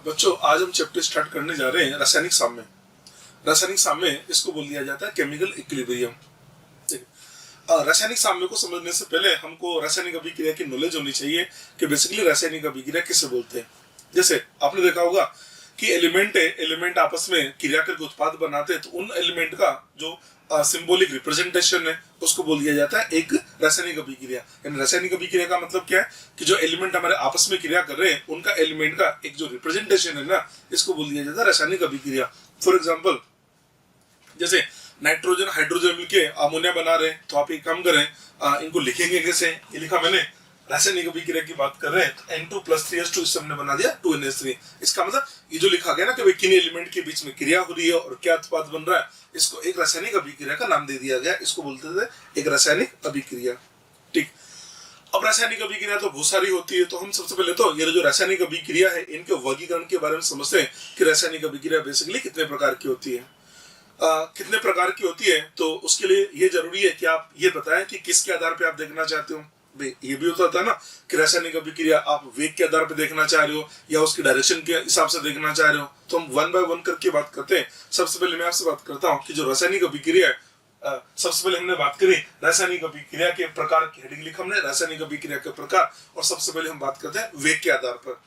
बच्चों आज हम चैप्टर स्टार्ट करने जा रहे हैं रासायनिक साम्य। रासायनिक साम्य इसको बोल दिया जाता है केमिकल इक्विलिब्रियम। रासायनिक साम्य को समझने से पहले हमको रासायनिक अभिक्रिया की नॉलेज होनी चाहिए कि बेसिकली रासायनिक अभिक्रिया किसे बोलते हैं। जैसे आपने देखा होगा कि एलिमेंट आपस में क्रिया करके उत्पाद बनाते हैं, तो उन एलिमेंट का जो सिंबॉलिक रिप्रेजेंटेशन है उसको बोल दिया जाता है एक रासायनिक अभिक्रिया। यानी रासायनिक अभिक्रिया का मतलब क्या है कि जो एलिमेंट हमारे आपस में क्रिया कर रहे हैं उनका एलिमेंट का एक जो रिप्रेजेंटेशन है ना, इसको बोल दिया जाता है रासायनिक अभिक्रिया। फॉर एग्जाम्पल जैसे नाइट्रोजन हाइड्रोजन मिलके अमोनिया बना रहे हैं, तो आप एक काम करें, इनको लिखेंगे कैसे, ये लिखा मैंने रासायनिक अभिक्रिया की बात कर रहे हैं, तो N2 + 3H2 इससे हमने बना दिया 2NH3। इसका मतलब ये जो लिखा गया ना कि भाई किन एलिमेंट के बीच में क्रिया हो रही है और क्या उत्पाद बन रहा है, इसको एक रासायनिक अभिक्रिया का नाम दे दिया गया। इसको बोलते थे एक रासायनिक अभिक्रिया। ठीक, अब रासायनिक अभिक्रिया तो बहुत सारी होती है, तो हम सबसे पहले तो ये जो रासायनिक अभिक्रिया है इनके वर्गीकरण के बारे में समझते हैं कि रासायनिक अभिक्रिया बेसिकली कितने प्रकार की होती है। कितने प्रकार की होती है, तो उसके लिए ये जरूरी है कि आप ये बताएं कि किसके आधार पे आप देखना चाहते हो। ये भी होता था ना कि रासायनिक अभिक्रिया आप वेग के आधार पे देखना चाह रहे हो या उसकी डायरेक्शन के हिसाब से देखना चाह रहे हो, तो हम 1 बाय 1 करके बात करते हैं। सबसे पहले मैं आपसे बात करता हूँ कि जो रासायनिक अभिक्रिया है, सबसे पहले हमने बात करी रासायनिक अभिक्रिया के प्रकार की हेडिंग लिखा हमने, रासायनिक अभिक्रिया के प्रकार, और सबसे पहले हम बात करते हैं वेग के आधार पर।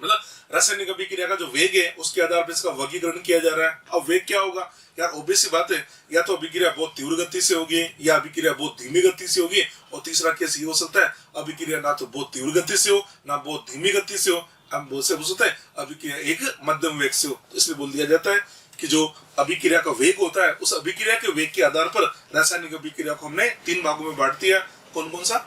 मतलब रासायनिक अभिक्रिया का जो वेग है उसके आधार पर इसका वर्गीकरण किया जा रहा है। अब वेग क्या होगा यार, ऑब्वियस सी बात है, या तो अभिक्रिया बहुत तीव्र गति से होगी या अभिक्रिया बहुत धीमी गति से होगी, और तीसरा केस ये हो सकता है अभिक्रिया ना तो बहुत तीव्र गति से हो ना बहुत धीमी गति से हो, हम बहुत से हो सकता है अभिक्रिया एक मध्यम वेग से हो। तो इसलिए बोल दिया जाता है कि जो अभिक्रिया का वेग होता है उस अभिक्रिया के वेग के आधार पर रासायनिक अभिक्रिया को हमने 3 भागों में बांट दिया। कौन कौन सा?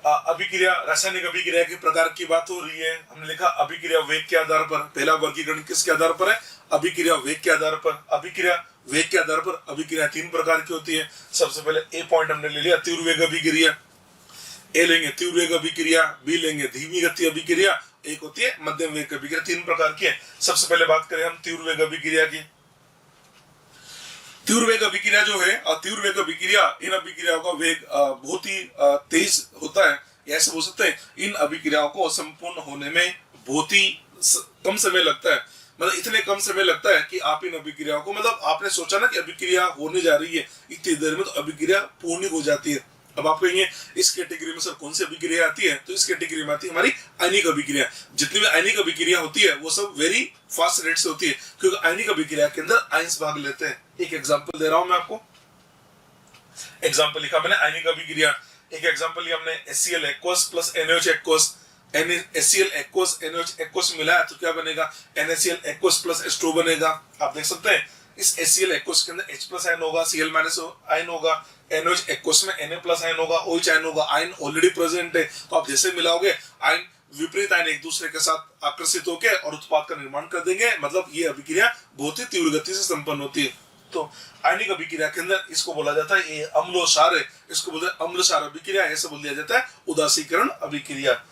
अभिक्रिया, रासायनिक अभिक्रिया के प्रकार की बात हो रही है, हमने लिखा अभिक्रिया वेग के आधार पर। पहला वर्गीकरण किसके आधार पर है? अभिक्रिया वेग के आधार पर। अभिक्रिया वेग के आधार पर अभिक्रिया 3 प्रकार की होती है। सबसे पहले ए पॉइंट हमने ले लिया तीव्र वेग अभिक्रिया, ए लेंगे तीव्र वेग अभिक्रिया, बी लेंगे धीमी गति अभिक्रिया, एक होती है मध्यम वेग अभिक्रिया। 3 प्रकार की है। सबसे पहले बात करें हम तीव्र वेग अभिक्रिया की। तीव्र वेग अभिक्रिया जो है, तीव्र वेग अभिक्रिया, इन अभिक्रियाओं का वेग बहुत ही तेज होता है, ऐसे बोल सकते हैं इन अभिक्रियाओं को संपूर्ण होने में बहुत ही कम समय लगता है। मतलब इतने कम समय लगता है कि आप इन अभिक्रियाओं को, मतलब आपने सोचा ना कि अभिक्रिया होने जा रही है, इतनी देर में तो अभिक्रिया पूर्ण हो जाती है। अब आप कहेंगे इस कैटेगरी में सर कौन सी अभिक्रिया आती है, तो इस कैटेगरी में आती है हमारी आयनिक अभिक्रिया। जितनी भी आयनिक अभिक्रिया होती है वो सब वेरी फास्ट रेट से होती है, क्योंकि आयनिक अभिक्रिया के अंदर आयंस भाग लेते हैं। एक एग्जांपल दे रहा हूं मैं आपको, एग्जांपल लिखा मैंने आयनिक अभिक्रिया। एक एग्जांपल लिया हमने HCl aqueous + NaOH aqueous। HCl aqueous NaOH aqueous मिला है तो क्या बनेगा? NaCl aqueous + H2 बनेगा। आप देख सकते हैं इस HCl aqueous के अंदर H+ आयन होगा, Cl- आयन होगा, NaOH aqueous में Na+ आयन होगा, OH आयन होगा। आयन ऑलरेडी प्रेजेंट है, तो आप जैसे मिलाओगे आयन विपरीत आयन एक दूसरे के साथ आकर्षित होकर और उत्पाद का निर्माण कर देंगे। मतलब ये अभिक्रिया बहुत ही तीव्र गति से संपन्न होती है। तो आयनिक अभिक्रिया के अंदर इसको बोला जाता है ये अम्लोक्षार है, इसको बोलते हैं अम्लक्षार अभिक्रिया, ऐसे बोल दिया जाता है उदासीकरण अभिक्रिया।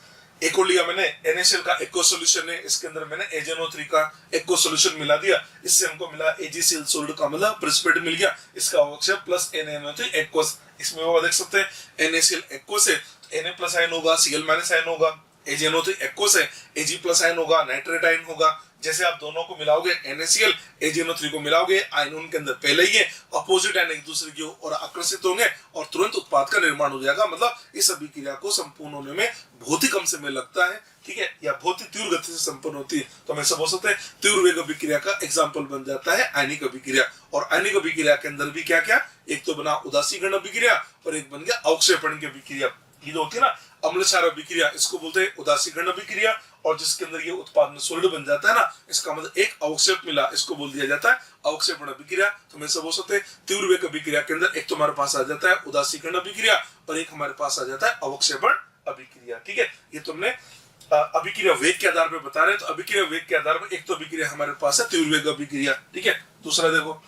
एक और लिया मैंने NaCl का एक्व सॉल्यूशन है, इसके अंदर मैंने AgNO3 का एक्व सॉल्यूशन मिला दिया, इससे हमको मिला AgCl सोल्ड का मतलब प्रेसिपिटेट मिल गया, इसका अवक्षेप प्लस NaNO3 एक्वस। इसमें वो देख सकते हैं NaCl एक्वस है तो Na+ आयन होगा, Cl- आयन होगा, AgNO3 एक्वस है, Ag+ आयन होगा, नाइट्रेट आयन होगा। जैसे आप दोनों को मिलाओगे NaCl AgNO3 को मिलाओगे, आयन उनके अंदर पहले ही है, अपोजिट आयन एक दूसरे की ओर आकर्षित होंगे और तुरंत उत्पाद का निर्माण हो जाएगा। मतलब इस अभिक्रिया को संपूर्ण होने में बहुत ही कम समय लगता है, ठीक है, या बहुत ही तीव्र गति से संपन्न होती है। तो हम ऐसा बोल सकते हैं तीव्र वेग अभिक्रिया का एग्जाम्पल बन जाता है आयनिक अभिक्रिया। और आयनिक अभिक्रिया के अंदर भी क्या क्या, एक तो बना उदासीकरण अभिक्रिया और एक बन गया अवक्षेपण की अभिक्रिया। ये जो होती है ना अम्लक्षार अभिक्रिया, इसको बोलते हैं उदासीकरण अभिक्रिया, और जिसके अंदर ये उत्पाद में सॉलिड बन जाता है ना, इसका मतलब एक अवक्षेप मिला, इसको बोल दिया जाता है अवक्षेपण अभिक्रिया। तो मैं सब बोल सकते हैं तीव्र वेग अभिक्रिया के अंदर एक तो हमारे पास आ जाता है उदासीकरण अभिक्रिया और एक हमारे पास आ जाता है अवक्षेपण अभिक्रिया। ठीक है, ये तुमने अभिक्रिया वेग के आधार पर बता रहे हैं। तो अभिक्रिया वेग के आधार पर एक तो अभिक्रिया हमारे पास है तीव्र वेग अभिक्रिया, ठीक है। दूसरा देखो,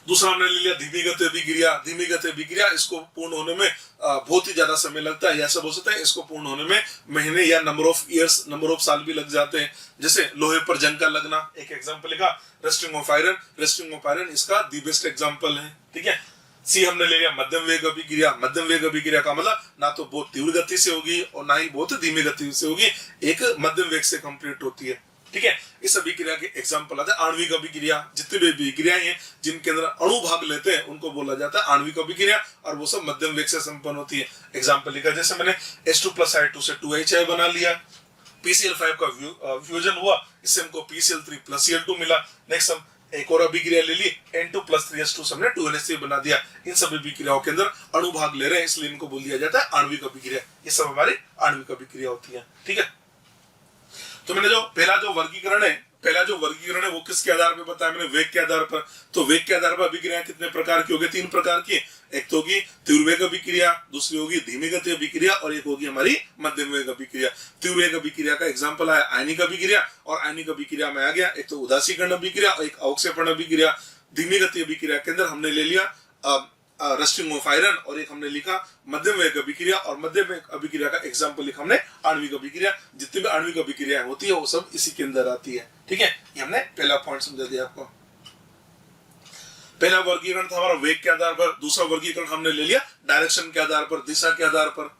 दूसरा हमने ले लिया धीमी गति अभिक्रिया। धीमी गति अभिक्रिया, इसको पूर्ण होने में बहुत ही ज्यादा समय लगता है, ऐसा बोल सकते हैं इसको पूर्ण होने में महीने या number of years, number of साल भी लग जाते हैं। जैसे लोहे पर जंग का लगना, एक एग्जांपल लिखा rusting of iron. Rusting of iron इसका दी बेस्ट एग्जांपल है, ठीक है। सी हमने ले लिया मध्यम वेग अभिक्रिया। मध्यम वेग अभिक्रिया का मतलब ना तो बहुत तीव्र गति से होगी और ना ही बहुत धीमी गति से होगी, एक मध्यम वेग से कंप्लीट होती है। ठीक है, इस अभिक्रिया के एग्जांपल आते हैं आणविक अभिक्रिया। जितनी भी अभिक्रियाएं हैं जिनके अंदर अणु भाग लेते हैं उनको बोला जाता है आणविक अभिक्रिया, और वो सब मध्यम वेग से संपन्न होती है। एग्जांपल लिखा, जैसे मैंने H2+I2 से 2HI बना लिया, PCl5 का फ्यूजन हुआ, इससे हमको PCl3+Cl2 मिला। नेक्स्ट हम एक और अभिक्रिया ले ली, N2+3H2 से हमने 2NH3 बना दिया। इन सभी अभिक्रियाओं के अंदर अणु भाग ले रहे हैं, इसलिए इनको बोल दिया जाता है आणविक अभिक्रिया। ये सब हमारी आणविक अभिक्रिया होती है। ठीक है, तो मैंने जो पहला जो वर्गीकरण है वो किसके आधार पर बताया मैंने, वेग के आधार पर। तो वेग के आधार पर अभिक्रिया कितने प्रकार की होगी, 3 प्रकार की। एक तो होगी तीव्र वेग अभिक्रिया, दूसरी होगी धीमी गति अभिक्रिया, और एक होगी हमारी मध्यम वेग अभिक्रिया। तीव्र वेग अभिक्रिया का एग्जांपल है आयनिक अभिक्रिया, और आयनिक अभिक्रिया में आ गया एक तो उदासीकरण अभिक्रिया और एक अवक्षेपण अभिक्रिया। धीमी गति अभिक्रिया के अंदर हमने ले लिया रस्टिंग ऑफ आयरन, और एक हमने लिखा मध्यम वेग अभिक्रिया, और मध्यम वेग अभिक्रिया का एग्जांपल लिखा हमने आणविक अभिक्रिया। जितनी भी आणविक अभिक्रियाएं होती है वो सब इसी के अंदर आती है। ठीक है, ये हमने पहला पॉइंट समझा दिया आपको। पहला वर्गीकरण था हमारा वेग के आधार पर। दूसरा वर्गीकरण हमने ले लिया डायरेक्शन के आधार पर, दिशा के आधार पर।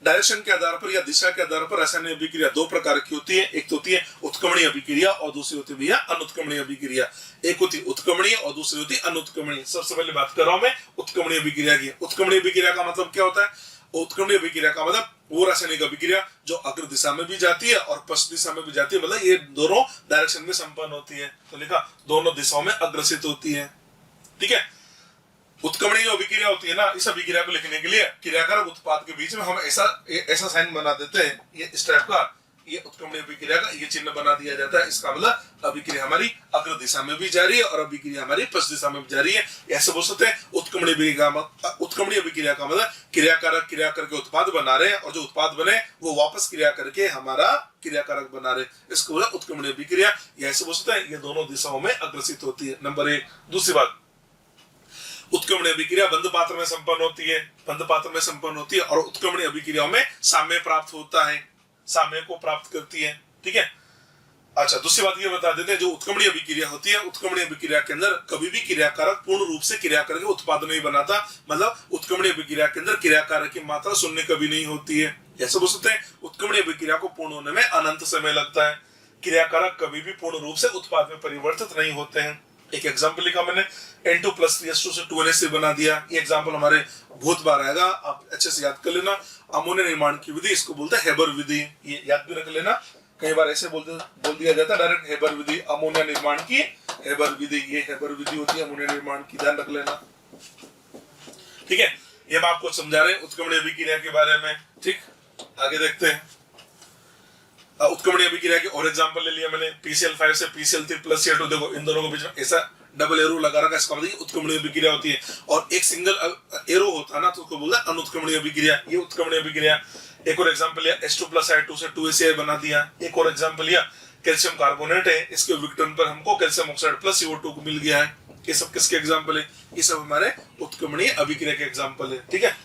डायरेक्शन के आधार पर या दिशा के आधार पर रासायनिक अभिक्रिया 2 प्रकार की होती है। एक तो होती है उत्क्रमणीय अभिक्रिया और दूसरी होती है भैया अनुत्क्रमणीय अभिक्रिया। एक होती है उत्क्रमणीय और दूसरी होती है अनुत्क्रमणीय। सबसे पहले बात कर रहा हूं मैं उत्क्रमणीय अभिक्रिया की। उत्क्रमणीय अभिक्रिया का मतलब क्या होता है, उत्क्रमणीय अभिक्रिया का मतलब वो रासायनिक अभिक्रिया जो अग्र दिशा में भी जाती है और पश्चिम दिशा में भी जाती है, मतलब ये दोनों डायरेक्शन में संपन्न होती है। तो लिखा दोनों दिशाओं में अग्रसित होती है। ठीक है, उत्क्रमणीय जो अभिक्रिया होती है ना, इस अभिक्रिया को लिखने के लिए क्रियाकारक उत्पाद के बीच में हम ऐसा साइन बना देते हैं, ये इस टाइप का, ये उत्क्रमणीय अभिक्रिया का ये चिन्ह बना दिया जाता है। इसका मतलब अभिक्रिया हमारी अग्र दिशा में भी जारी है और अभिक्रिया हमारी पश्चिम दिशा में भी जारी है। ऐसे बोल सकते हैं उत्क्रमणीय अभिक्रिया का मतलब क्रियाकारक क्रिया करके उत्पाद बना रहे हैं, और जो उत्पाद बने वो वापस क्रिया करके हमारा क्रियाकारक बना रहे, इसको बोला उत्क्रमणीय अभिक्रिया। ऐसे बोल सकते हैं ये दोनों दिशाओं में अग्रसित होती है, नंबर 1। दूसरी बात, उत्क्रमणीय अभिक्रिया बंद पात्र में संपन्न होती है, और उत्क्रमणीय अभिक्रियाओं में साम्य प्राप्त होता है, साम्य को प्राप्त करती है। ठीक है, अच्छा दूसरी बात ये बता देते हैं, जो उत्क्रमणीय अभिक्रिया होती है, उत्क्रमणीय अभिक्रिया के अंदर कभी भी क्रियाकारक पूर्ण रूप से क्रिया करके उत्पाद नहीं बनाता, मतलब उत्क्रमणीय अभिक्रिया के अंदर क्रियाकारक की मात्रा शून्य कभी नहीं होती है। ऐसा बोल सकते हैं उत्क्रमणीय अभिक्रिया को पूर्ण होने में अनंत समय लगता है, क्रियाकारक कभी भी पूर्ण रूप से उत्पाद में परिवर्तित नहीं होते हैं। एक एग्जांपल लिखा मैंने, N2+3H2 से 2NH3 बना दिया। ये एग्जांपल हमारे बहुत बार आएगा, आप अच्छे से याद कर लेना। अमोनिया निर्माण की विधि, इसको बोलते हैं हेबर विधि, ये याद भी रख लेना। कई बार ऐसे बोल दिया जाता है डायरेक्ट हेबर विधि, अमोनिया निर्माण की हेबर विधि, ये हेबर विधि होती है अमोनिया निर्माण की, ध्यान रख लेना। ठीक है, ये मैं आपको समझा रहे हैं उत्क्रमणीय अभिक्रिया के बारे में। ठीक, आगे देखते हैं। उत्क्रमणीय अभिक्रिया के और एग्जांपल ले लिया मैंने, PCl5 से PCl3+Cl2। देखो इन दोनों के बीच में ऐसा डबल एरो लगा रखा है, इसका मतलब उत्क्रमणीय अभिक्रिया होती है। और एक सिंगल एरो होता है ना, तो उसको बोलते हैं अनुत्क्रमणीय अभिक्रिया, ये उत्क्रमणीय अभिक्रिया। एक और एग्जांपल लिया, H2+I2 से 2HCl बना दिया। एक और एग्जांपल लिया, कैल्शियम कार्बोनेट है, इसके विघटन पर हमको कैल्शियम ऑक्साइड प्लस CO2 को मिल गया है। ये सब किसके एग्जांपल है, ये सब हमारे उत्क्रमणीय अभिक्रिया के एग्जांपल है। ठीक है,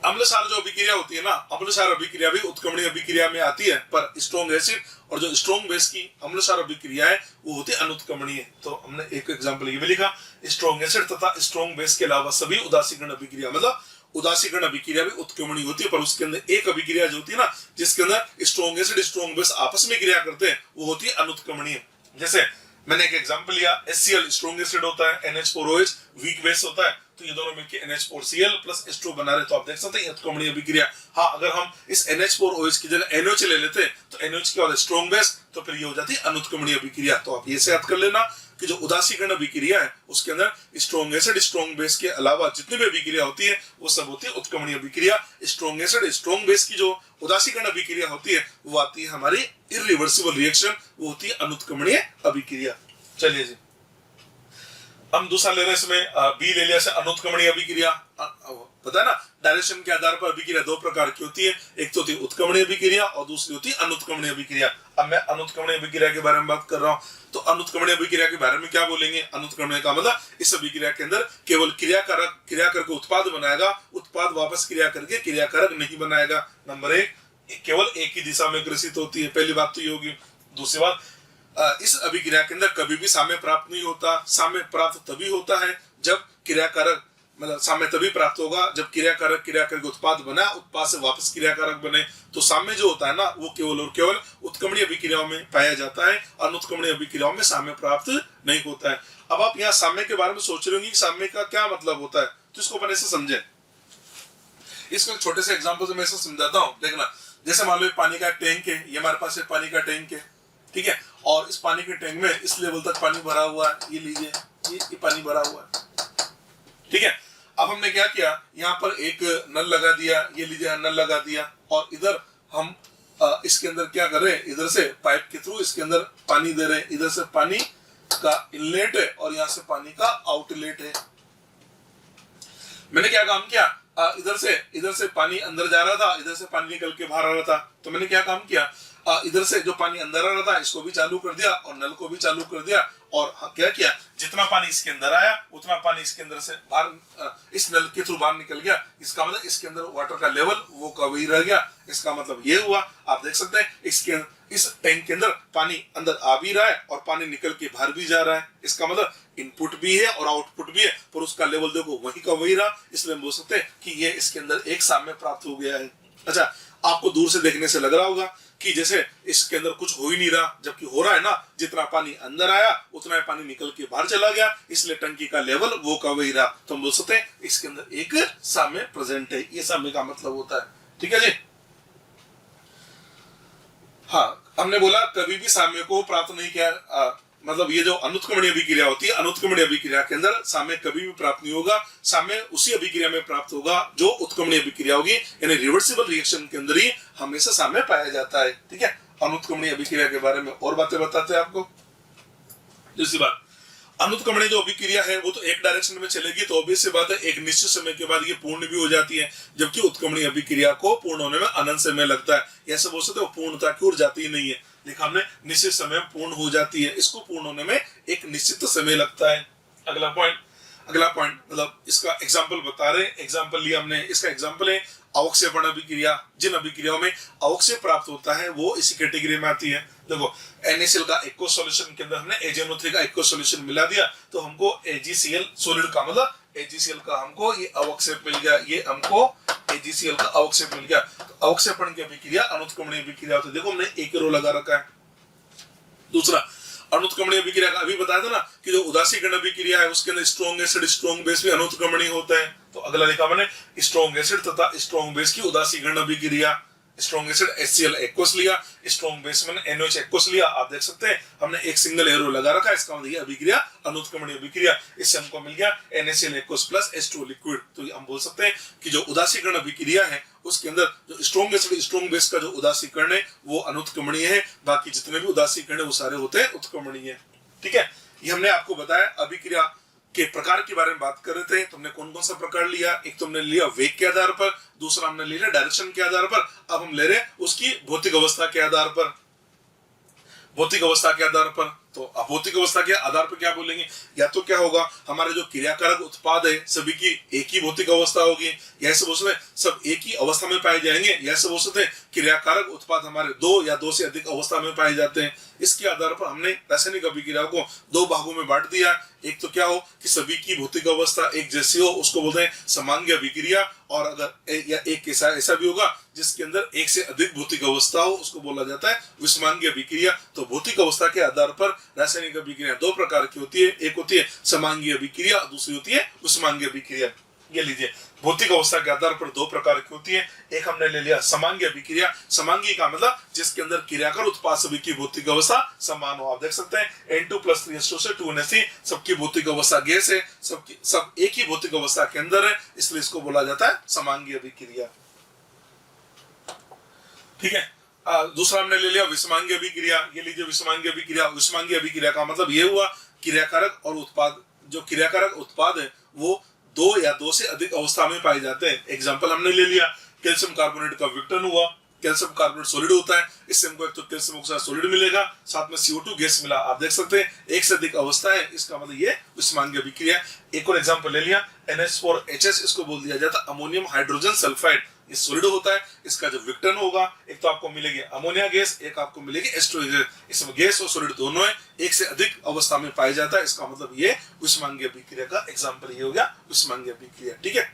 अम्लक्षार जो अभिक्रिया होती है ना, अम्लक्षार अभिक्रिया भी उत्क्रमणीय अभिक्रिया में आती है, पर स्ट्रॉन्ग एसिड और जो स्ट्रॉन्ग बेस की अम्लक्षार अभिक्रिया है वो होती है अनुत्क्रमणीय। तो हमने एक एग्जांपल ये भी लिखा, स्ट्रॉन्ग एसिड तथा स्ट्रॉन्ग बेस के अलावा सभी उदासीकरण अभिक्रिया, मतलब उदासीकरण अभिक्रिया भी उत्क्रमणीय होती है, पर उसके अंदर एक अभिक्रिया जो होती है ना, जिसके अंदर स्ट्रॉन्ग एसिड स्ट्रॉन्ग बेस आपस में क्रिया करते हैं, वो होती है अनुत्क्रमणीय। जैसे मैंने एक एग्जांपल लिया, HCl स्ट्रॉन्ग एसिड होता है, NH4OH वीक बेस होता है, तो ये दोनों मिलकर NH4Cl प्लस H2 बना रहे, तो आप देख सकते हैं उत्क्रमणीय अभिक्रिया। हाँ, अगर हम इस NH4OH की जगह NOH ले लेते हैं तो NOH क्या होता है, स्ट्रॉन्ग बेस, तो फिर ये हो जाती है अनुत्क्रमणीय अभिक्रिया। तो आप ये से याद कर लेना कि जो उदासीकरण अभिक्रिया है उसके अंदर स्ट्रॉन्ग एसिड स्ट्रॉन्ग बेस के अलावा जितनी भी अभिक्रिया होती है वो सब होती है उत्क्रमणीय अभिक्रिया। स्ट्रॉन्ग एसिड स्ट्रॉन्ग बेस की जो उदासीकरण अभिक्रिया होती है वो आती है हमारी इरिवर्सिबल रिएक्शन, वो होती है अनुत्क्रमणीय अभिक्रिया। चलिए जी, हम दूसरा ले रहे हैं, इसमें बी ले लिया, अनुत्क्रमणीय अभिक्रिया। पता है ना, डायरेक्शन के आधार पर अभिक्रिया 2 प्रकार की होती है, एक तो होती है उत्क्रमणीय अभिक्रिया और दूसरी होती है अनुत्क्रमणीय अभिक्रिया। अब मैं अनुत्क्रमणीय अभिक्रिया के बारे में बात कर रहा हूँ, तो अनुत्क्रमणीय अभिक्रिया के बारे में क्या बोलेंगे। अनुत्क्रमणीय का मतलब इस अभिक्रिया के अंदर केवल क्रिया करके उत्पाद बनाएगा, उत्पाद वापस क्रिया करके क्रियाकारक नहीं बनाएगा। नंबर 1, केवल एक ही दिशा में अग्रसित होती है, पहली बात तो ये होगी। दूसरी बात, इस अभिक्रिया के अंदर कभी भी साम्य प्राप्त नहीं होता। साम्य प्राप्त तभी होता है जब क्रियाकारक मतलब साम्य तभी प्राप्त होगा जब क्रियाकारक उत्पाद बना, उत्पाद से वापस क्रियाकारक बने। तो साम्य जो होता है ना वो केवल और केवल उत्क्रमणीय अभिक्रियाओं में पाया जाता है, अनुत्क्रमणीय अभिक्रियाओं में साम्य प्राप्त नहीं होता है। अब आप यहाँ साम्य के बारे में सोच रहे होंगे कि साम्य का क्या मतलब होता है, तो इसको अपन ऐसे समझे। इसको एक छोटे से एग्जाम्पल से मैं ऐसे समझाता हूँ, देखना। जैसे मान लो पानी का टैंक है, ये हमारे पास एक पानी का टैंक है, ठीक है, और इस पानी के टैंक में इस लेवल तक पानी भरा हुआ है, ये लीजिए ये पानी भरा हुआ है, ठीक है। अब हमने क्या किया, यहाँ पर एक नल लगा दिया, ये लीजिए नल लगा दिया, और इधर हम इसके अंदर क्या कर रहे हैं, इधर से पाइप के थ्रू इसके अंदर पानी दे रहे हैं, इधर से पानी का इनलेट है और यहाँ से पानी का आउटलेट है। मैंने क्या काम किया, इधर से पानी अंदर जा रहा था, इधर से पानी निकल के बाहर आ रहा था। तो मैंने क्या काम किया, इधर से जो पानी अंदर आ रहा था इसको भी चालू कर दिया और नल को भी चालू कर दिया, और क्या किया, जितना पानी इसके अंदर आया उतना पानी इसके अंदर से बाहर इस नल के थ्रू बाहर निकल गया। इसका मतलब इसके अंदर वाटर का लेवल वो का वही रह गया। इसका मतलब ये हुआ, आप देख सकते हैं इस टैंक के अंदर पानी अंदर आ भी रहा है और पानी निकल के बाहर भी जा रहा है। इसका मतलब इनपुट भी है और आउटपुट भी है, पर उसका लेवल देखो वही का वही रहा। इसलिए हम बोल सकते हैं कि ये इसके अंदर एक साम्य प्राप्त हो गया है। अच्छा, आपको दूर से देखने से लग रहा होगा कि जैसे इसके अंदर कुछ हो ही नहीं रहा, जबकि हो रहा है ना, जितना पानी अंदर आया उतना ही पानी निकल के बाहर चला गया, इसलिए टंकी का लेवल वो का वही रहा। तो हम बोल सकते हैं इसके अंदर एक साम्य प्रेजेंट है। ये साम्य का मतलब होता है, ठीक है जी। हाँ, हमने बोला कभी भी साम्य को प्राप्त नहीं किया, मतलब ये जो अनुत्क्रमणीय अभिक्रिया होती है, अनुत्क्रमणीय अभिक्रिया के अंदर साम्य कभी भी प्राप्त नहीं होगा। साम्य उसी अभिक्रिया में प्राप्त होगा जो उत्क्रमणीय अभिक्रिया होगी, यानी रिवर्सिबल रिएक्शन के अंदर ही हमेशा साम्य पाया जाता है, ठीक है। अनुत्क्रमणीय अभिक्रिया के बारे में और बातें बताते हैं आपको। दूसरी बात, अनुत्क्रमणीय जो अभिक्रिया है वो तो एक डायरेक्शन में चलेगी, तो ऑब्वियस सी बात है एक निश्चित समय के बाद ये पूर्ण भी हो जाती है, जबकि उत्क्रमणीय अभिक्रिया को पूर्ण होने में अनंत समय लगता है। ऐसे बोल सकते हो पूर्णता की ओर जाती ही नहीं है, लेकिन हमने निश्चित समय पूर्ण हो जाती है, इसको पूर्ण होने में एक निश्चित समय लगता है। अगला पॉइंट मतलब इसका एग्जाम्पल बता रहे, एग्जाम्पल लिया हमने, इसका एग्जाम्पल है अवक्षेपण अभिक्रिया। जिन अभिक्रियाओं में अवक्षेप प्राप्त होता है वो इसी कैटेगरी में आती है। देखो, NaCl का एक्वस सॉल्यूशन के अंदर हमने AgNO3 का एक्वस सॉल्यूशन मिला दिया, तो हमको AgCl सॉलिड का मतलब AgCl का हमको ये अवक्षेप मिल गया, ये हमको AgCl का अवक्षेप मिल गया। तो अवक्षेपण की अभिक्रिया अनुत्क्रमणीय अभिक्रिया होती है। देखो, हमने एक रो लगा रखा है। दूसरा, अनुत्क्रमणीय अभिक्रिया का अभी बताया था ना कि जो उदासीकरण अभिक्रिया है उसके अंदर स्ट्रॉन्ग एसिड स्ट्रॉन्ग बेस भी अनुत्क्रमणीय होता है। तो अगला लिखा मैंने स्ट्रॉन्ग एसिड तथा स्ट्रॉन्ग बेस की उदासीकरण अभिक्रिया। स्ट्रॉन्ग एसिड HCl एक्वस लिया, स्ट्रॉन्ग बेस में NaOH एक्वस लिया। आप देख सकते हैं हमने एक सिंगल एरो लगा रखा है, इसका मतलब ये अभिक्रिया अनुत्क्रमणीय अभिक्रिया। इससे हमको मिल गया NaCl aqueous plus H2O liquid. तो हम बोल सकते हैं कि जो उदासीकरण अभिक्रिया है उसके अंदर जो स्ट्रॉन्ग एसिड स्ट्रॉन्ग बेस का जो उदासीकरण है वो अनुत्क्रमणीय है, बाकी जितने भी उदासीकरण है वो सारे होते हैं उत्क्रमणीय, ठीक है। ये हमने आपको बताया अभिक्रिया के प्रकार के बारे में बात कर रहे थे। तुमने कौन कौन सा प्रकार लिया, एक तुमने लिया वेग के आधार पर, दूसरा हमने ले लिया डायरेक्शन के आधार पर, अब हम ले रहे हैं उसकी भौतिक अवस्था के आधार पर। भौतिक अवस्था के आधार पर, तो अभौतिक अवस्था के आधार पर क्या बोलेंगे, या तो क्या होगा हमारे जो क्रियाकारक उत्पाद है सभी की एक ही भौतिक अवस्था होगी, या ऐसे बोल सकते हैं सब एक ही अवस्था में पाए जाएंगे, या ऐसे बोल सकते हैं क्रियाकारक उत्पाद हमारे दो या दो से अधिक अवस्था में पाए जाते हैं। इसके आधार पर हमने रासायनिक अभिक्रिया को दो भागों में बांट दिया। एक तो क्या हो कि सभी की भौतिक अवस्था एक जैसी हो, उसको बोलते हैं समांगी अभिक्रिया, और अगर या एक ऐसा भी होगा जिसके अंदर एक से अधिक भौतिक अवस्था हो उसको बोला जाता है विषमांगी अभिक्रिया। तो भौतिक अवस्था के आधार पर रासायनिक अभिक्रिया दो प्रकार की होती है, एक होती है समांगी अभिक्रिया, दूसरी होती है विषमांगी अभिक्रिया। ये लीजिए, भौतिक अवस्था के आधार पर दो प्रकार की होती है। एक हमने ले लिया समांगी अभिक्रिया। समांगी का मतलब जिसके अंदर क्रियाकार उत्पाद सभी की भौतिक अवस्था समान हो। आप देख सकते हैं N2+3 से 2NaC सबकी भौतिक अवस्था गैस है, सब एक ही भौतिक अवस्था के अंदर है, इसलिए इसको बोला जाता है समांगी अभिक्रिया, ठीक है। दूसरा हमने ले लिया विषमांगी अभिक्रिया। ये लीजिए विषमांगी अभिक्रिया। विषमांगी अभिक्रिया का मतलब ये हुआ क्रियाकारक और उत्पाद, जो क्रियाकारक उत्पाद है वो दो या दो से अधिक अवस्था में पाए जाते हैं। एग्जांपल हमने ले लिया कैल्शियम कार्बोनेट का विघटन हुआ। कैल्शियम कार्बोनेट सॉलिड होता है, इससे हमको एक तो कैल्शियम ऑक्साइड सॉलिड मिलेगा, साथ में CO2 गैस मिला। आप देख सकते हैं एक से अधिक अवस्था है, इसका मतलब ये विषमांगी अभिक्रिया। एक और एग्जांपल ले लिया NH4HS, इसको बोल दिया जाता अमोनियम हाइड्रोजन सल्फाइड। ये सॉलिड होता है, इसका जो विघटन होगा एक तो आपको मिलेगी अमोनिया गैस, एक आपको मिलेगी H2 गैस। इसमें गैस और सॉलिड दोनों है, एक से अधिक अवस्था में पाया जाता है। इसका मतलब ये विषमांगीय अभिक्रिया का एग्जाम्पल ये हो गया, विषमांगीय अभिक्रिया। ठीक है,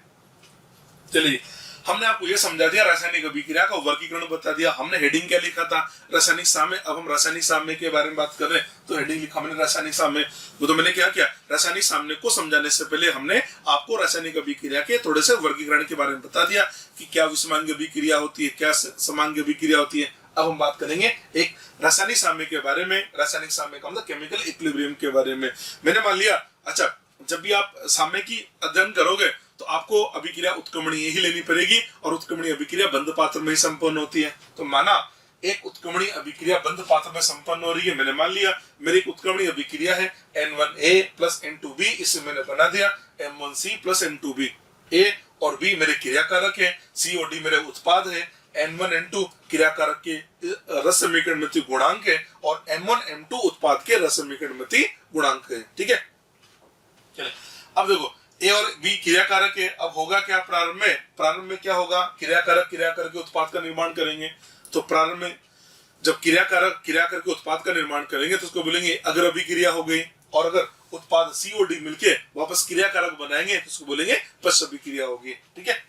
चलिए हमने आपको ये समझा दिया, रासायनिक अभिक्रिया का वर्गीकरण बता दिया। हमने हेडिंग क्या लिखा था, रासायनिक साम्य। अब हम रासायनिक साम्य के बारे में बात कर रहे हैं, तो हेडिंग लिखा हमने रासायनिक साम्य। वो तो मैंने क्या किया, रासायनिक साम्य को समझाने से पहले हमने आपको रासायनिक अभिक्रिया के थोड़े से वर्गीकरण के बारे में बता दिया कि क्या विषमांगीय अभिक्रिया होती है, क्या समांगीय अभिक्रिया होती है। अब हम बात करेंगे एक रासायनिक साम्य के बारे में। रासायनिक साम्य का मतलब केमिकल इक्विलिब्रियम के बारे में। मैंने मान लिया, अच्छा जब भी आप साम्य की अध्ययन करोगे तो आपको अभिक्रिया उत्क्रमणीय ही लेनी पड़ेगी, और उत्क्रमणीय अभिक्रिया बंद पात्र में ही संपन्न होती है। तो माना एक उत्क्रमणीय अभिक्रिया बंद पात्र में संपन्न हो रही है, मैंने मान लिया मेरी एक उत्क्रमणीय अभिक्रिया है N1A प्लस N2B, इसे मैंने बना दिया M1C प्लस N2B। A और B मेरे क्रियाकारक है, C और D मेरे उत्पाद है, N1 N2 क्रियाकारक के रस समीकरणमिति गुणांक है, और M1 M2 उत्पाद के रस समीकरणमिति गुणांक है। ठीक है, चलिए अब देखो ए और बी क्रियाकारक है। अब होगा क्या प्रारंभ में क्या होगा, क्रियाकारक के उत्पाद का निर्माण करेंगे। तो प्रारंभ में जब क्रियाकारक के उत्पाद का निर्माण करेंगे तो उसको बोलेंगे अग्र अभिक्रिया हो गई, और अगर उत्पाद सी और डी मिलके वापस क्रियाकारक बनाएंगे तो उसको बोलेंगे पश्च अभिक्रिया होगी। ठीक है,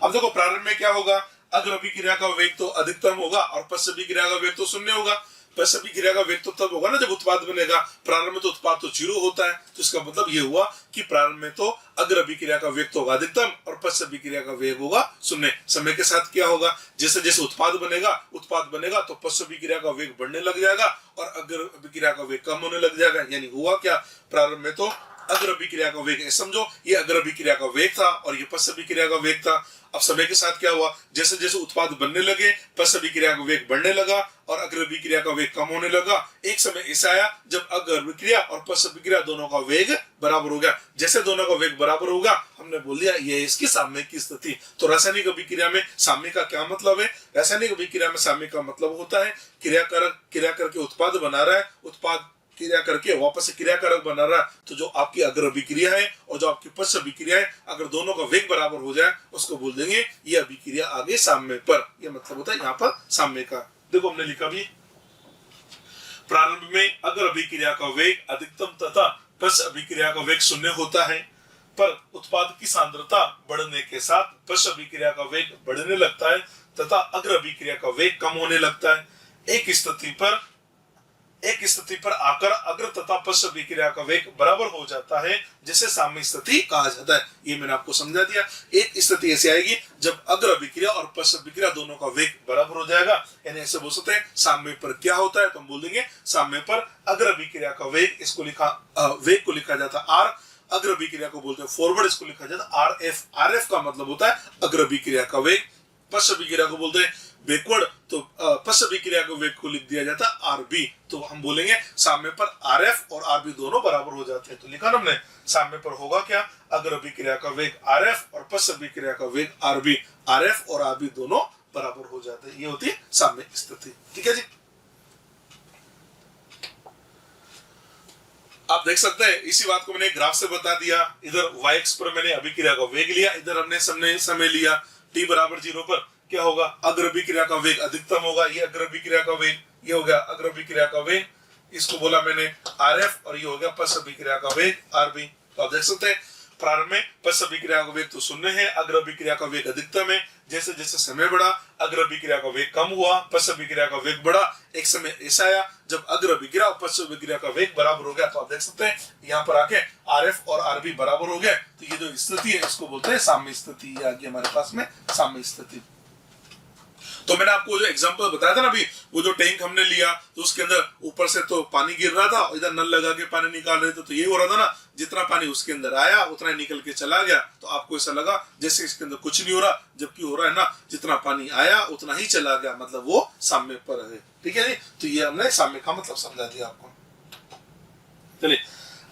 अब देखो प्रारंभ में क्या होगा, अग्र अभिक्रिया का वेग तो अधिकतम होगा और पश्च अभिक्रिया का वेग तो शून्य होगा। पश्च अभिक्रिया का वेग तो तब होगा ना जब उत्पाद बनेगा, प्रारंभ में तो उत्पाद तो 0 होता है। तो इसका मतलब ये हुआ कि प्रारंभ में तो अग्र अभिक्रिया का वेग तो होगा अधिकतम और पश्च अभिक्रिया का वेग होगा शून्य। समय के साथ क्या होगा, जैसे जैसे उत्पाद बनेगा तो पश्च अभिक्रिया का वेग बढ़ने लग जाएगा और अग्र अभिक्रिया का वेग कम होने लग जाएगा। यानी हुआ क्या, प्रारंभ में तो अग्र अभिक्रिया का वेग, समझो ये अग्र अभिक्रिया का वेग था और ये पश्च अभिक्रिया का वेग था। अब समय के साथ क्या हुआ, जैसे जैसे उत्पाद बनने लगे पश्च अभिक्रिया का वेग बढ़ने लगा और अग्र अभिक्रिया का वेग कम होने लगा। एक समय ऐसा आया जब अग्र अभिक्रिया और पश्च अभिक्रिया दोनों का वेग बराबर हो गया। जैसे दोनों का वेग बराबर होगा हमने बोल दिया ये इसकी साम्य की स्थिति। तो रासायनिक अभिक्रिया में साम्य का क्या मतलब है, रासायनिक अभिक्रिया में साम्य का मतलब होता है क्रियाकारक के उत्पाद बना रहा है, उत्पाद क्रिया करके वापस से क्रियाकारक बना रहा है। तो जो आपकी अग्र अभिक्रिया है और जो आपकी पश्च अभिक्रिया है, अगर दोनों का वेग बराबर हो जाए उसको बोल देंगे ये अभिक्रिया आगे साम्य पर। यह मतलब होता है यहाँ पर साम्य का। देखो हमने लिखा भी, प्रारंभ में अग्र अभिक्रिया का वेग अधिकतम तथा पश्च अभिक्रिया का वेग शून्य होता है, पर उत्पाद की सांद्रता बढ़ने के साथ पश्च अभिक्रिया का वेग बढ़ने लगता है तथा अग्र अभिक्रिया का वेग कम होने लगता है। एक स्थिति पर आकर अग्र तथा पश्च अभिक्रिया का वेग बराबर हो जाता है, जिसे साम्य स्थिति कहा जाता है। ये मैंने आपको समझा दिया। एक स्थिति ऐसी आएगी जब अग्र अभिक्रिया और पश्च अभिक्रिया दोनों का वेग बराबर हो जाएगा, यानी ऐसे बोल सकते हैं साम्य पर क्या होता है, तो हम बोल देंगे साम्य पर अग्र अभिक्रिया का वेग, इसको वेग को लिखा जाता है आर, अग्र अभिक्रिया को बोलते हैं फॉरवर्ड, इसको लिखा जाता है आरएफ। आरएफ का मतलब होता है अग्र अभिक्रिया का वेग। पश्च अभिक्रिया को बोलते हैं बैकवर्ड, तो पश्च अभिक्रिया के वेग को लिख दिया जाता है आरबी। तो हम बोलेंगे साम्य पर आरएफ और आरबी दोनों बराबर हो जाते हैं। तो लिखा ना हमने, साम्य पर होगा क्या, अग्र अभिक्रिया का वेग आरएफ और पश्च अभिक्रिया का वेग आरबी। आरएफ और आरबी दोनों बराबर हो जाते हैं, ये होती है साम्य स्थिति। ठीक है जी, आप देख सकते हैं इसी बात को मैंने ग्राफ से बता दिया। इधर y एक्स पर मैंने अभिक्रिया का वेग लिया, इधर हमने समय लिया। t बराबर 0 पर क्या होगा, अग्र अभिक्रिया का वेग अधिकतम होगा, ये अग्र अभिक्रिया का वेग, ये हो गया अग्र अभिक्रिया का वेग, इसको बोला मैंने आरएफ, और ये हो गया पश्च अभिक्रिया का वेग आरबी। तो आप देख सकते हैं प्रारंभ में पश्च अभिक्रिया का वेग तो शून्य है, अग्र अभिक्रिया का वेग अधिकतम है। जैसे जैसे समय बढ़ा अग्र अभिक्रिया का वेग कम हुआ, पश्च अभिक्रिया का वेग बढ़ा। एक समय ऐसा आया जब अग्र अभिक्रिया और पश्च अभिक्रिया का वेग बराबर हो गया। तो आप देख सकते हैं यहाँ पर आके आरएफ और आरबी बराबर हो गए। तो ये जो स्थिति है इसको बोलते हैं साम्य स्थिति। ये आ गई हमारे पास में साम्य स्थिति। तो मैंने आपको जो एग्जांपल बताया था ना अभी, वो जो टैंक हमने लिया तो उसके अंदर ऊपर से तो पानी गिर रहा था और इधर नल लगा के पानी निकाल रहे थे। तो ये हो रहा था ना, जितना पानी उसके अंदर आया उतना ही निकल के चला गया। तो आपको ऐसा लगा जैसे इसके अंदर कुछ नहीं हो रहा, जबकि हो रहा है ना, जितना पानी आया उतना ही चला गया, मतलब वो साम्य पर है। ठीक है जी, तो ये हमने साम्य का मतलब समझा दिया आपको। चलिए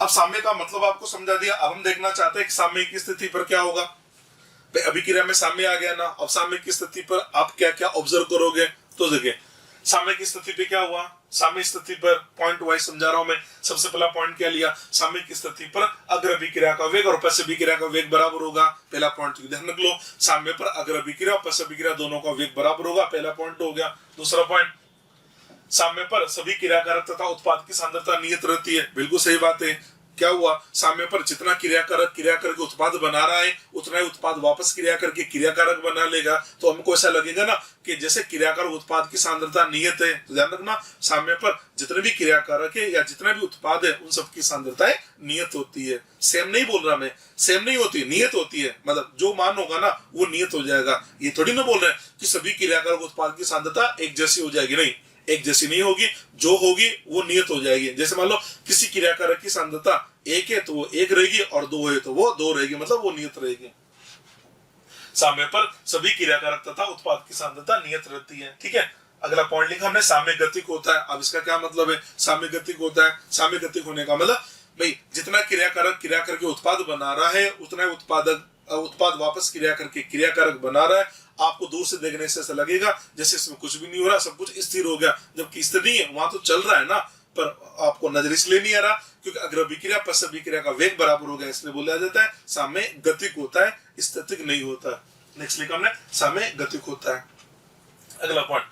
अब साम्य का मतलब आपको समझा दिया। अब हम देखना चाहते हैं कि साम्य की स्थिति पर क्या होगा। अभिक्रिया में साम्य आ गया ना, अब साम्य की स्थिति पर आप क्या क्या ऑब्जर्व करोगे। तो देखिए साम्य की स्थिति पे क्या हुआ, साम्य स्थिति पर पॉइंट वाइज समझा रहा हूं मैं। सबसे पहला पॉइंट क्या लिया, साम्य की स्थिति पर अग्र अभिक्रिया का वेग और पश्च अभिक्रिया का वेग बराबर होगा। पहला पॉइंट ध्यान रख लो, साम्य पर अग्र अभिक्रिया और पश्च अभिक्रिया दोनों का वेग बराबर होगा, पहला पॉइंट हो गया। दूसरा पॉइंट, साम्य पर सभी क्रियाकारक तथा उत्पाद की सांद्रता नियत रहती है। बिल्कुल सही बात है। क्या हुआ, साम्य पर जितना क्रियाकारक उत्पाद बना रहा है उतना ही उत्पाद वापस क्रिया करके क्रियाकारक बना लेगा। तो हमको ऐसा लगेगा ना कि जैसे क्रियाकारक उत्पाद की सांद्रता नियत है। तो ध्यान रखना, साम्य पर जितने भी क्रियाकारक है या जितने भी उत्पाद है उन सबकी सांद्रताएं नियत होती है। सेम नहीं बोल रहा मैं, सेम नहीं होती, नियत होती है। मतलब जो मान होगा ना वो नियत हो जाएगा। ये थोड़ी ना बोल रहे हैं कि सभी क्रियाकारक उत्पाद की सांद्रता एक जैसी हो जाएगी, नहीं, एक जैसी नहीं होगी। जो होगी वो नियत हो जाएगी। जैसे मान लो किसी क्रियाकारक की सांद्रता एक है तो वो एक रहेगी और दो है तो वो दो रहेगी, मतलब वो नियत रहेगी। साम्य पर सभी क्रियाकारक तथा उत्पाद की सांद्रता नियत रहती है। ठीक है, अगला पॉइंट लिखा हमने, साम्य गतिक होता है। अब इसका क्या मतलब है, साम्य गतिक होता है। साम्य गतिक होने का मतलब भाई जितना क्रियाकारक के उत्पाद बना रहा है उतना उत्पाद वापस क्रियाकारक बना रहा है। आपको दूर से देखने से ऐसा लगेगा जैसे इसमें कुछ भी नहीं हो रहा, सब कुछ स्थिर हो गया, जबकि स्थिर नहीं है, वहां तो चल रहा है ना, पर आपको नजर इसलिए नहीं आ रहा क्योंकि अग्र अभिक्रिया पश्च अभिक्रिया का वेग बराबर हो गया, इसलिए बोला जाता है साम्य गतिक होता है, स्थितिक नहीं होता। नेक्स्ट लिखा हमने, साम्य गतिक होता है। अगला पॉइंट,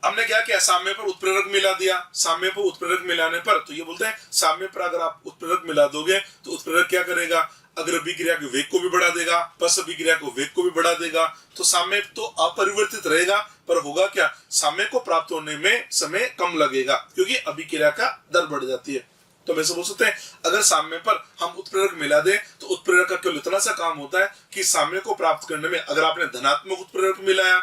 हमने क्या किया, साम्य पर उत्प्रेरक मिला दिया। साम्य पर उत्प्रेरक मिलाने पर तो ये बोलते हैं साम्य पर अगर आप उत्प्रेरक मिला दोगे तो उत्प्रेरक क्या करेगा, अग्र अभिक्रिया के वेग को भी बढ़ा देगा, पश्च अभिक्रिया के वेग को भी बढ़ा देगा। तो साम्य तो अपरिवर्तित रहेगा, पर होगा क्या, साम्य को प्राप्त होने में समय कम लगेगा क्योंकि अभिक्रिया का दर बढ़ जाती है। तो वैसे बोल सकते हैं अगर साम्य पर हम उत्प्रेरक मिला दें तो उत्प्रेरक का केवल इतना सा काम होता है कि साम्य को प्राप्त करने में, अगर आपने धनात्मक उत्प्रेरक मिलाया,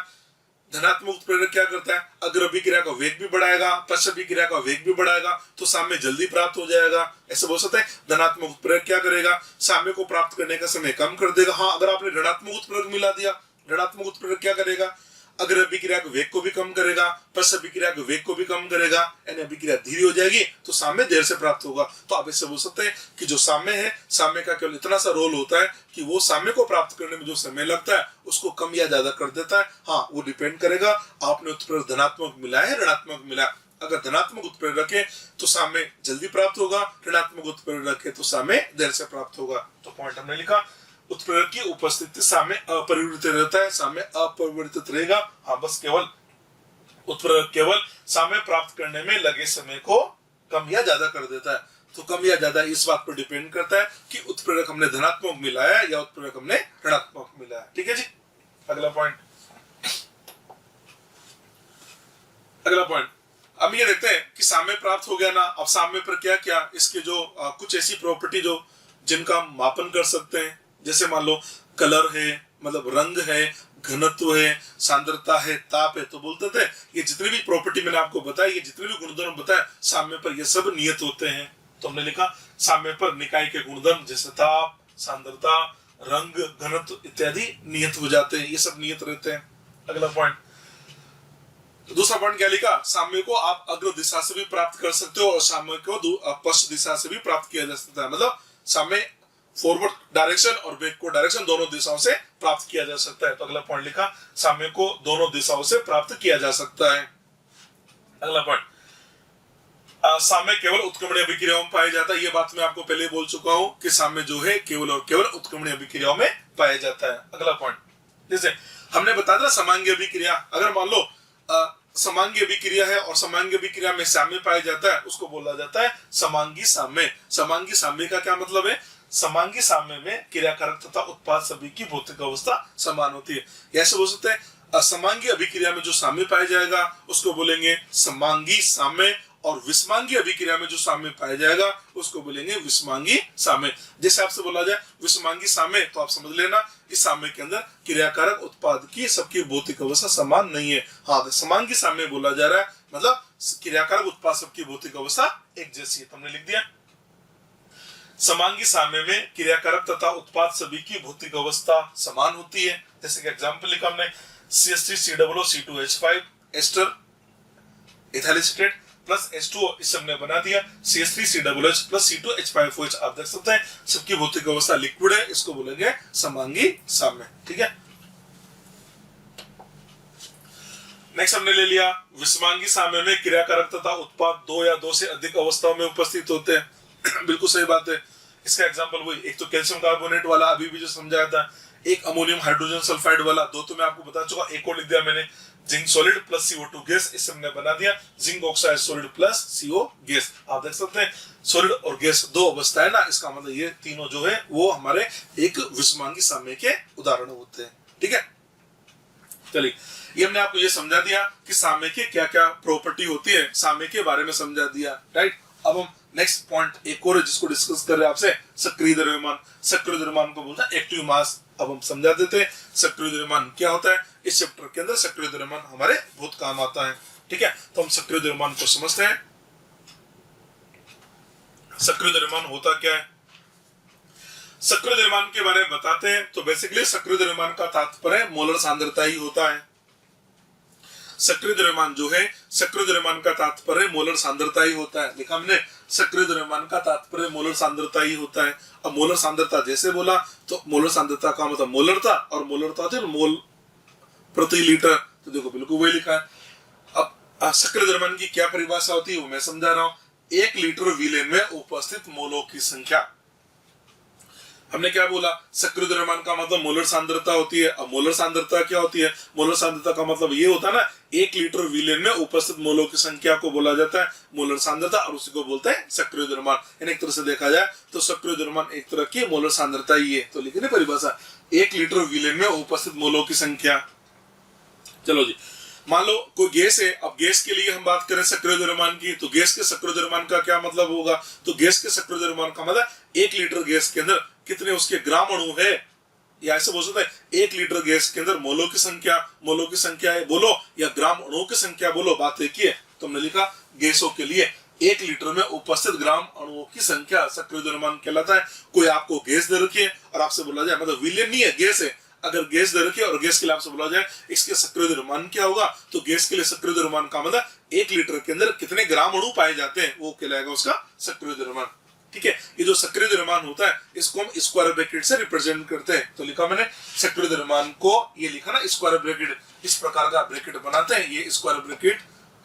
धनात्मक उत्प्रेरक क्या करता है, अग्र अभिक्रिया का वेग भी बढ़ाएगा, पश्च अभिक्रिया का वेग भी बढ़ाएगा, तो साम्य जल्दी प्राप्त हो जाएगा। ऐसे बोल सकते हैं धनात्मक उत्प्रेरक क्या करेगा, साम्य को प्राप्त करने का समय कम कर देगा। हाँ, अगर आपने ऋणात्मक उत्प्रेरक मिला दिया, ऋणात्मक उत्प्रेरक क्या करेगा, अग्र अभिक्रिया के वेग को भी कम करेगा, पश्च अभिक्रिया के वेग को भी कम करेगा, यानी अभिक्रिया धीरे हो जाएगी तो साम्य देर से प्राप्त होगा। तो आप इससे बोल सकते हैं कि जो साम्य है, साम्य का केवल इतना सा रोल होता है कि वो साम्य को प्राप्त करने में जो समय लगता है उसको कम या ज्यादा कर देता है। हाँ, वो डिपेंड करेगा आपने उत्प्रेरक धनात्मक मिला है ऋणात्मक मिला। अगर धनात्मक उत्प्रेरक है तो साम्य जल्दी प्राप्त होगा, ऋणात्मक उत्प्रेरक है तो साम्य देर से प्राप्त होगा। तो पॉइंट हमने लिखा, उत्प्रेरक की उपस्थिति साम्य अपरिवर्तित रहता है, साम्य अपरिवर्तित रहेगा। हाँ, बस केवल उत्प्रेरक केवल साम्य प्राप्त करने में लगे समय को कम या ज्यादा कर देता है। तो कम या ज्यादा इस बात पर डिपेंड करता है कि उत्प्रेरक हमने धनात्मक मिलाया या उत्प्रेरक हमने ऋणात्मक मिलाया। ठीक है जी, अगला पॉइंट, अगला पॉइंट अब ये देखते हैं कि साम्य प्राप्त हो गया ना। अब साम्य पर क्या क्या इसके जो कुछ ऐसी प्रॉपर्टी जो जिनका हम मापन कर सकते हैं, जैसे मान लो कलर है, मतलब रंग है, घनत्व है, सांद्रता है, ताप है। तो बोलते थे ये जितनी भी प्रॉपर्टी मैंने आपको बताई, ये जितने भी गुणधर्म बताए साम्य पर ये सब नियत होते हैं। तो हमने लिखा साम्य पर निकाय के गुणधर्म जैसे ताप, सांद्रता, रंग, घनत्व इत्यादि नियत हो जाते हैं, ये सब नियत रहते हैं। अगला पॉइंट, दूसरा पॉइंट क्या लिखा, साम्य को आप अग्र दिशा से भी प्राप्त कर सकते हो और साम्य को पश्च दिशा से भी प्राप्त किया जा सकता है। मतलब साम्य फॉरवर्ड डायरेक्शन और बैकवर्ड डायरेक्शन दोनों दिशाओं से प्राप्त किया जा सकता है। तो अगला पॉइंट लिखा, साम्य को दोनों दिशाओं से प्राप्त किया जा सकता है। अगला पॉइंट, साम्य केवल उत्क्रमणीय अभिक्रियाओं में पाया जाता है। ये बात मैं आपको पहले बोल चुका हूं कि साम्य जो है केवल और केवल उत्क्रमणीय अभिक्रियाओं में पाया जाता है। अगला पॉइंट, जैसे हमने बताया था समांगी अभिक्रिया, अगर मान लो समांगी अभिक्रिया है और समांगी अभिक्रिया में साम्य पाया जाता है, उसको बोला जाता है समांगी साम्य। समांगी साम्य का क्या मतलब है, समांगी साम्य में क्रियाकारक तथा उत्पाद सभी की भौतिक अवस्था समान होती है। ऐसे बोल सकते हैं समांगी अभिक्रिया में जो साम्य पाया जाएगा उसको बोलेंगे समांगी साम्य, और विषमांगी अभिक्रिया में जो साम्य पाया जाएगा उसको बोलेंगे विषमांगी साम्य। जैसे आपसे बोला जाए विषमांगी साम्य, तो आप समझ लेना इस साम्य के अंदर क्रियाकारक उत्पाद की सबकी भौतिक अवस्था समान नहीं है। हाँ, समांगी साम्य बोला जा रहा है, मतलब क्रियाकारक उत्पाद सबकी भौतिक अवस्था एक जैसी है। तुमने लिख दिया समांगी साम्य में क्रियाकारक तथा उत्पाद सभी की भौतिक अवस्था समान होती है। जैसे कि एग्जांपल लिखा हमने CH3COO C2H5 ester ethyl acetate plus H2O, इस हमने बना दिया CH3COOH प्लस C2H5OH। आप देख सकते हैं सबकी भौतिक अवस्था लिक्विड है, इसको बोलेंगे समांगी साम्य। ठीक है, नेक्स्ट हमने ले लिया विषमांगी साम्य में क्रियाकारक तथा उत्पाद दो या दो से अधिक अवस्थाओं में उपस्थित होते हैं। बिल्कुल सही बात है। इसका एग्जांपल वही, एक तो कैल्शियम कार्बोनेट वाला अभी भी जो समझाया था, एक अमोनियम हाइड्रोजन सल्फाइड वाला, दो तो मैं आपको बता चुका, एक और लिख दिया मैंने zinc solid plus CO2 gas, इससे हमने बना दिया zinc oxide solid plus CO gas. आप देख सकते हैं सॉलिड और गैस दो अवस्था है ना, इसका मतलब ये तीनों जो है वो हमारे एक विषमांगी साम्य के उदाहरण होते हैं। ठीक है, चलिए ये हमने आपको ये समझा दिया कि साम्य की क्या क्या प्रॉपर्टी होती है, साम्य के बारे में समझा दिया, राइट। अब हम नेक्स्ट पॉइंट एक और जिसको डिस्कस कर रहे हैं आपसे, सक्रिय द्रव्यमान। सक्रिय द्रव्यमान को बोलता है एक्टिव मास। अब हम समझा देते हैं सक्रिय द्रव्यमान क्या होता है। इस चैप्टर के अंदर सक्रिय द्रव्यमान हमारे बहुत काम आता है। ठीक है, तो हम सक्रिय द्रव्यमान को समझते हैं। सक्रिय द्रव्यमान होता क्या है, सक्रिय द्रव्यमान के बारे में बताते हैं। तो बेसिकली सक्रिय द्रव्यमान का तात्पर्य मोलर सांद्रता ही होता है। सक्रिय द्रव्यमान जो है, सक्रिय द्रव्यमान का तात्पर्य मोलर सांद्रता ही होता है। लिखा हमने सक्रिय द्रव्यमान का तात्पर्य मोलर सांद्रता ही होता है। अब मोलर सांद्रता जैसे बोला तो मोलर सांद्रता का मतलब मोलरता, और मोलरता थे मोल प्रति लीटर, तो देखो बिल्कुल वही लिखा है। अब सक्रिय द्रव्यमान की क्या परिभाषा होती है वो मैं समझा रहा हूँ। 1 लीटर विलेन में उपस्थित मोलों की संख्या। हमने क्या बोला, सक्रिय द्रव्यमान का मतलब मोलर सांद्रता होती है। अब मोलर सांद्रता क्या होती है, मोलर सांद्रता का मतलब ये होता है ना 1 लीटर विलेन में उपस्थित मोलों की संख्या को बोला जाता है मोलर सांद्रता, और उसी को बोलते हैं सक्रिय द्रव्यमान। एक तरह से देखा जाए तो सक्रिय द्रव्यमान एक तरह की मोलर सांद्रता ही है। तो लिखिए परिभाषा, 1 लीटर विलेन में उपस्थित मोलों की संख्या। चलो जी, मान लो कोई गैस है। अब गैस के लिए हम बात करें सक्रिय द्रव्यमान की, तो गैस के सक्रिय द्रव्यमान का क्या मतलब होगा, तो गैस के सक्रिय द्रव्यमान का मतलब 1 लीटर गैस के अंदर कितने उसके ग्राम अणु है, या ऐसे बोल सकते हैं 1 लीटर गैस के अंदर मोलों की संख्या है बोलो, या ग्राम अणुओं की संख्या बोलो, बात एक ही है। तो हमने लिखा गैसों के लिए 1 लीटर में उपस्थित ग्राम अणुओं की संख्या सक्रिय द्रव्यमान कहलाता है। कोई आपको गैस दे रखी है और आपसे बोला जाए, मतलब विलेन नहीं है, गैस है, अगर गैस दे रखी है और गैस के लिए आपसे बोला जाए इसके सक्रिय द्रव्यमान क्या होगा, तो गैस के लिए सक्रिय द्रव्यमान का मतलब 1 लीटर के अंदर कितने ग्राम अणु पाए जाते हैं वो कहलाएगा उसका सक्रिय द्रव्यमान। ठीक है, ये जो सक्रिय द्रव्यमान होता है इसको हम स्क्वायर ब्रैकेट से रिप्रेजेंट करते हैं। तो लिखा मैंने सक्रिय द्रव्यमान को, ये लिखा ना स्क्वायर ब्रैकेट, इस प्रकार का ब्रैकेट बनाते हैं, ये स्क्वायर ब्रैकेट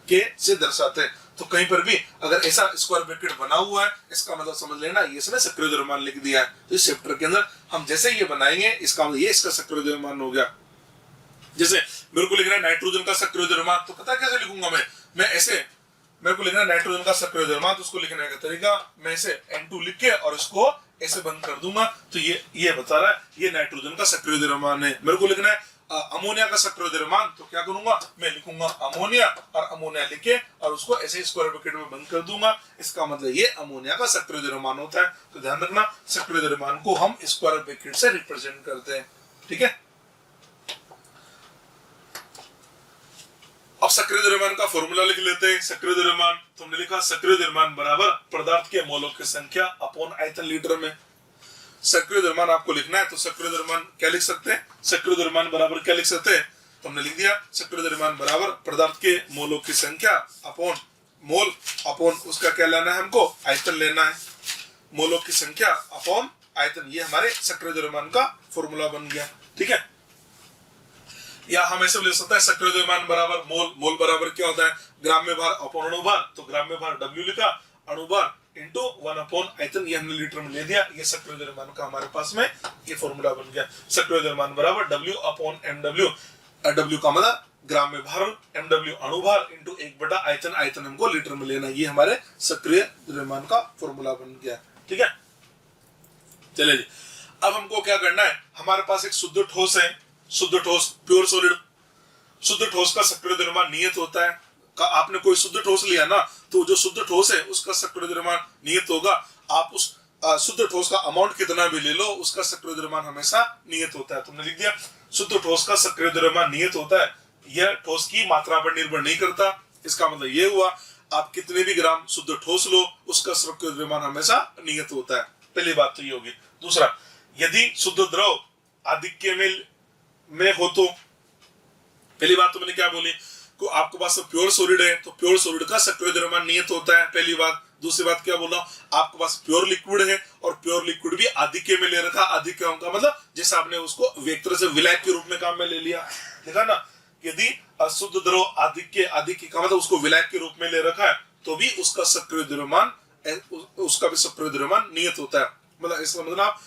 के से दर्शाते हैं। तो कहीं पर भी अगर ऐसा स्क्वायर ब्रैकेट बना हुआ है, इसका मतलब समझ लेना ये इसमें सक्रिय द्रव्यमान लिख दिया है। तो इस चैप्टर के अंदर हम जैसे ये बनाएंगे, इसका मतलब ये इसका सक्रिय द्रव्यमान हो गया। जैसे मेरे को लिखना है नाइट्रोजन का सक्रिय द्रव्यमान, तो पता कैसे लिखूंगा मैं ऐसे, मेरे को लिखना है नाइट्रोजन का सक्रिय द्रव्यमान, तो उसको लिखने का तरीका मैं ऐसे N2 लिख के और इसको ऐसे बंद कर दूंगा, तो ये बता रहा है ये नाइट्रोजन का सक्रिय द्रव्यमान है। मेरे को लिखना है अमोनिया का सक्रिय द्रव्यमान, तो क्या करूंगा मैं लिखूंगा अमोनिया और अमोनिया लिखे और उसको ऐसे स्क्वायर ब्रैकेट में बंद कर दूंगा। इसका मतलब ये अमोनिया का सक्रिय द्रव्यमान होता है। तो ध्यान रखना सक्रिय द्रव्यमान को हम स्क्वायर ब्रैकेट से रिप्रेजेंट करते हैं। ठीक है, अब सक्रिय द्रव्यमान का फॉर्मूला लिख लेते हैं। सक्रिय द्रव्यमान तो हमने लिखा सक्रिय द्रव्यमान बराबर पदार्थ के मोलों की संख्या अपॉन आयतन लीटर में। सक्रिय द्रव्यमान आपको लिखना है, तो सक्रिय द्रव्यमान क्या लिख सकते हैं, सक्रिय द्रव्यमान बराबर क्या लिख सकते हैं, तो हमने लिख दिया सक्रिय द्रव्यमान बराबर पदार्थ के मोलों की संख्या अपॉन मोल, अपॉन उसका क्या लेना है हमको, आयतन लेना है। मोलों की संख्या अपॉन आयतन, ये हमारे सक्रिय द्रव्यमान का फॉर्मूला बन गया। ठीक है, या हम ऐसे लिख सकते हैं सक्रिय द्रव्यमान बराबर मोल, मोल बराबर क्या होता है ग्राम में भार अपॉन अणु भार, तो ग्राम में भार W लिखा, अणु भार इनटू 1 अपॉन आयतन, ये हमने लीटर में ले दिया। ये सक्रिय द्रव्यमान का हमारे पास में ये फॉर्मूला बन गया। सक्रिय द्रव्यमान बराबर W अपॉन MW, W का मतलब ग्राम में भार, MW अणु भार इनटू 1 आयतन, आयतन हमको लीटर में लेना, ये हमारे सक्रिय द्रव्यमान का फॉर्मूला बन गया। ठीक है, चलिए जी, अब हमको क्या करना है, हमारे पास एक शुद्ध ठोस है, शुद्ध ठोस प्योर सॉलिड। शुद्ध ठोस का सक्रिय द्रव्यमान नियत होता है। आपने कोई शुद्ध ठोस लिया ना, तो जो शुद्ध ठोस है उसका सक्रिय द्रव्यमान नियत होगा। आप उस शुद्ध ठोस का अमाउंट कितना भी ले लो, उसका सक्रिय द्रव्यमान हमेशा नियत होता है। तुमने लिख दिया शुद्ध ठोस का सक्रिय द्रव्यमान नियत होता है, यह ठोस की मात्रा पर निर्भर नहीं करता। इसका मतलब ये हुआ आप कितने भी ग्राम शुद्ध ठोस लो, उसका सक्रिय द्रव्यमान हमेशा नियत होता है। पहली बात तो ये होगी। दूसरा, यदि शुद्ध द्रव आधिक्य में हो तो, पहली बात तो मैंने क्या बोली, को आपके पास प्योर सॉलिड है तो प्योर सॉलिड का सक्रिय द्रव्यमान नियत होता है, पहली बात। दूसरी बात क्या बोला, आपके पास प्योर लिक्विड है और प्योर लिक्विड भी आधिक्य में ले रखा। आधिक्य का मतलब जैसे आपने उसको एक तरह से विलायक के रूप में काम में ले लिया, देखा ना। यदि अशुद्ध द्रव आधिक्य का मतलब उसको विलायक के रूप में ले रखा है तो भी उसका सक्रिय द्रव्यमान नियत होता है। मतलब इसका मतलब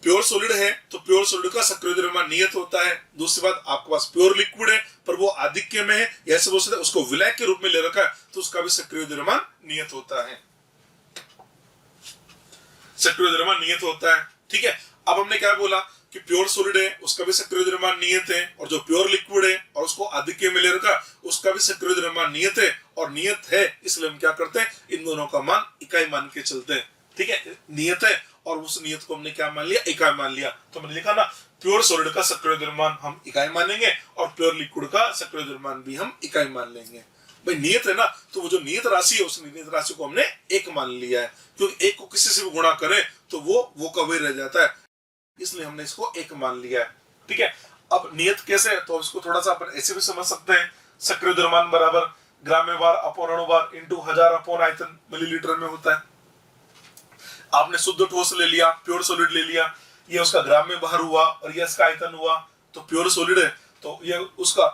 प्योर सॉलिड है तो प्योर सॉलिड का सक्रिय द्रव्यमान नियत होता है। दूसरी बात आपके पास प्योर लिक्विड है पर वो आधिक्य में है या ऐसे बोल सकते हैं उसको विलायक के रूप में ले रखा है तो उसका भी सक्रिय द्रव्यमान नियत होता है। सक्रिय द्रव्यमान नियत होता है। ठीक है, अब हमने क्या बोला कि प्योर सॉलिड है उसका भी सक्रिय द्रव्यमान नियत है और जो प्योर लिक्विड है और उसको आधिक्य में ले रखा उसका भी सक्रिय द्रव्यमान नियत है और नियत है इसलिए हम क्या करते हैं इन दोनों का मान इकाई मान के चलते हैं। ठीक है, नियत है और उस नियत को हमने क्या मान लिया इकाई मान लिया तो मैंने लिखा ना प्योर सॉलिड का सक्रिय द्रव्यमान हम इकाई मानेंगे और प्योर लिक्विड का सक्रिय द्रव्यमान भी हम इकाई मान लेंगे। भाई नियत है ना तो वो जो नियत राशि है उस नियत राशि को हमने एक मान लिया है क्योंकि एक को किसी से भी गुणा करें तो वो का वही रह जाता है इसलिए हमने इसको एक मान लिया है। ठीक है, अब नियत कैसे है तो इसको थोड़ा सा अपन ऐसे भी समझ सकते हैं सक्रिय द्रव्यमान बराबर ग्राम में बार अपॉन अणुभार इनटू 1000 अपॉन आयतन मिलीलीटर में होता है। आपने शुद्ध ठोस ले लिया प्योर सॉलिड ले लिया ये उसका ग्राम में बाहर हुआ और ये इसका आयतन हुआ तो प्योर सॉलिड है तो ये उसका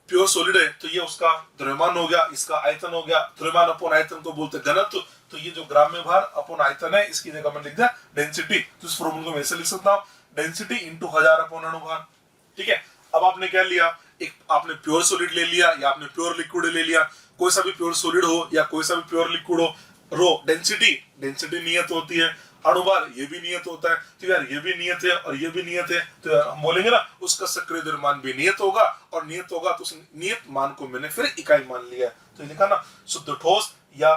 प्योर सॉलिड है तो ये उसका द्रव्यमान हो गया इसका आयतन हो गया। द्रव्यमान अपॉन आयतन को बोलते हैं घनत्व तो ये जो ग्राम में भार अपॉन आयतन है इसकी जगह मैं लिख दिया डेंसिटी तो इस फॉर्मूले को मैं ऐसे लिख सकता हूं डेंसिटी इनटू 1000 अपॉन अणुभार। ठीक है, अब आपने क्या लिया एक आपने प्योर सॉलिड ले लिया या आपने प्योर लिक्विड ले लिया कोई सा भी प्योर सॉलिड हो या कोई सा भी प्योर लिक्विड हो रो डेंसिटी नियत होती है अणुभार ये भी नियत होता है तो यार ये भी नियत है और ये भी नियत है तो हम बोलेंगे ना उसका सक्रिय द्रव्यमान भी नियत होगा और नियत होगा तो उस नियत मान को मैंने फिर इकाई मान लिया तो लिखा ना शुद्ध ठोस या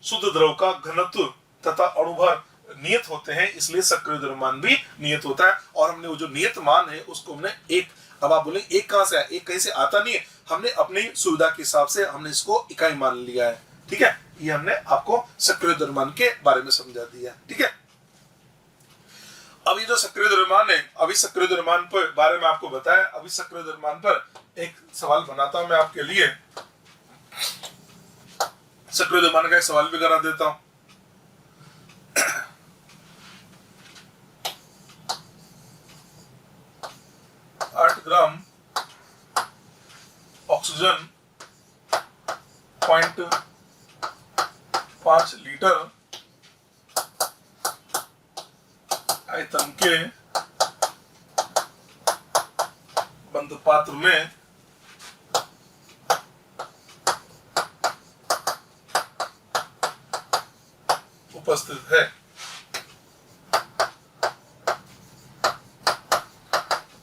शुद्ध द्रव का घनत्व तथा अणुभार नियत होते हैं इसलिए सक्रिय द्रव्यमान भी नियत होता है और हमने वो जो नियत मान है उसको हमने एक अब आप बोलेंगे एक कहां से आया एक कहीं से आता नहीं है हमने अपनी सुविधा के हिसाब से हमने इसको इकाई मान लिया है। ठीक है, ये हमने आपको सक्रिय द्रव्यमान के बारे में समझा दिया। ठीक है, अब ये जो सक्रिय द्रव्यमान है अभी सक्रिय द्रव्यमान पर बारे में आपको बताया अभी सक्रिय द्रव्यमान पर एक सवाल बनाता हूं मैं आपके लिए सक्रिय द्रव्यमान का एक सवाल भी करा देता हूं। 8 ग्राम ऑक्सीजन 0.5 लीटर आयतन के बंद पात्र में उपस्थित है।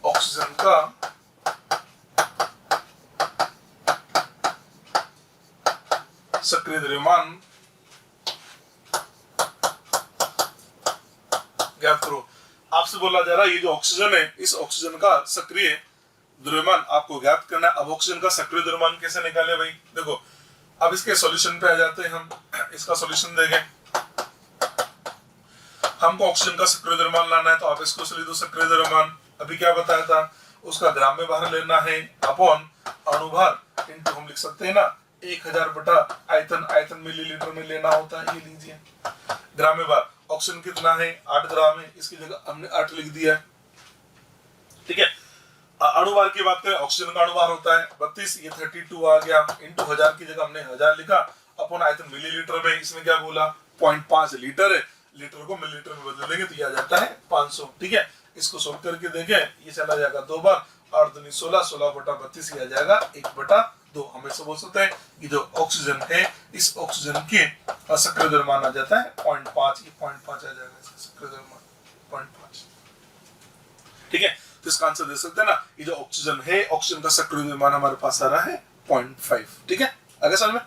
ऑक्सीजन का सक्रिय द्रव्यमान ज्ञात करो। आपसे बोला जा रहा है ये जो ऑक्सीजन है इस ऑक्सीजन का सक्रिय द्रव्यमान आपको ज्ञात करना है। अब ऑक्सीजन का सक्रिय द्रव्यमान कैसे निकाले भाई देखो अब इसके सॉल्यूशन पे आ जाते हैं हम इसका सॉल्यूशन देखें हमको ऑक्सीजन का सक्रिय द्रव्यमान लाना है तो आप इसको लिख दो सक्रिय द्रव्यमान अभी क्या बताया था उसका ग्राम में बाहर लेना है अपॉन अणुभार इनटू हम लिख सकते हैं ना 1000 बटा आयतन मिलीलीटर में लेना होता है। ये लीजिए ग्राम में बाहर ऑक्सीजन कितना है 8 ग्राम है इसकी जगह हमने 8 लिख दिया। ठीक है, अणुभार की बात करें ऑक्सीजन का अणुभार होता है 32 ये 32 आ गया इनटू 1000 की जगह हमने 1000 लिखा अपॉन आयतन मिलीलीटर में इसमें क्या बोला 0.5 लीटर है लीटर को मिलीलीटर में बदल देंगे तो ये आ जाता है 500। ठीक है, इसको सोल्व करके देखें ये चला जाएगा 2 बार 8 दूनी 16 बटा 32 ये आ जाएगा 1/2 हम ऐसे बोल सकते हैं कि जो ऑक्सीजन है इस ऑक्सीजन के सक्रिय द्रव्यमान आ जाता है 0.5 ये 0.5 आ जाएगा सक्रिय द्रव्यमान 0.5। ठीक है, तो इसका आंसर दे सकते हैं ना ये जो ऑक्सीजन है ऑक्सीजन का सक्रिय द्रव्यमान हमारे पास आ रहा है 0.5। ठीक है, आगे समझ में